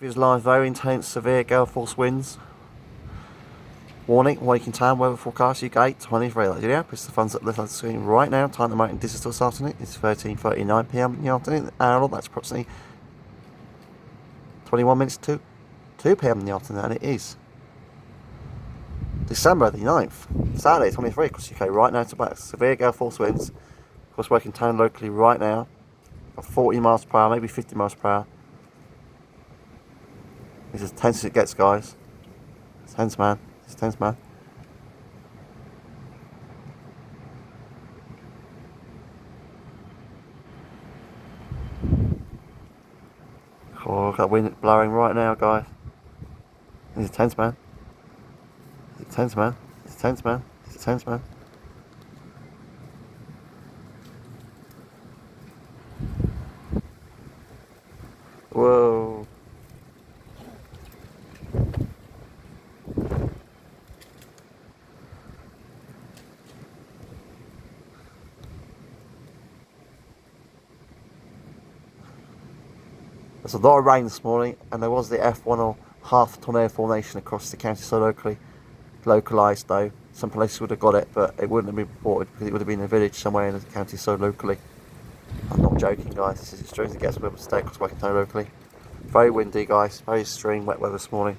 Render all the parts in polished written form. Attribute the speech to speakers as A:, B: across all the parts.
A: Is live, very intense, severe gale force winds. Warning, waking time, weather forecast, UK 23. Like, yeah, it's the funds that live on the screen right now. Time to mountain digital this afternoon. It's 13:39 PM in the afternoon. Hour, that's approximately 21 minutes to 2 PM in the afternoon, and it is December the 9th, Saturday 23 across the UK right now to back. Severe gale force winds. Of course, waking time locally right now at 40 miles per hour, maybe 50 miles per hour. It's as tense as it gets, guys. It's tense, man. It's tense, man. Oh, got wind blowing right now, guys. It's tense, man. It's tense, man. It's tense, man. It's tense, man. Whoa. There's a lot of rain this morning, and there was the F1 or half tornado formation across the county so localised though. Some places would have got it, but it wouldn't have been reported because it would have been in a village somewhere in the county so locally. I'm not joking, guys. This is as true as it gets with a mistake across Waking Town locally. Very windy, guys. Very extreme wet weather this morning.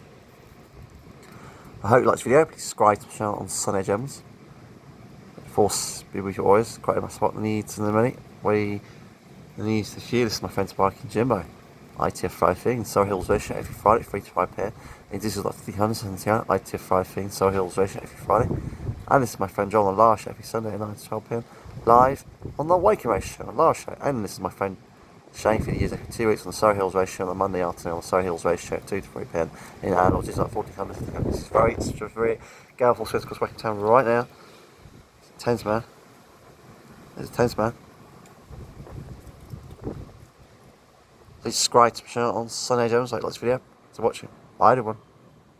A: I hope you liked the video. Please subscribe to the channel on Sunday Gems. Force be with you always. Quite a spot the needs in a minute. The needs this year. This is my friend's bike in Jimbo. ITF 5 thing, Surrey Hills Racing every Friday, 3 to 5 PM. And this is like 370 ITF 5 thing, Surrey Hills Racing every Friday. And this is my friend John on Last every Sunday at 9 to 12 PM. Live on the Waking Race Show on Last Show. And this is my friend Shane for the years every 2 weeks on the Surrey Hills Race Show on the Monday afternoon on the Surrey Hills Race Show at 2 to 3 PM in Arnold. It's like 1400. This is very gale force winds across Waking Town right now. It's tense, man. It's tense, man. Please subscribe to the channel on Sunday Jones, like this video. Thanks for watching. Bye everyone.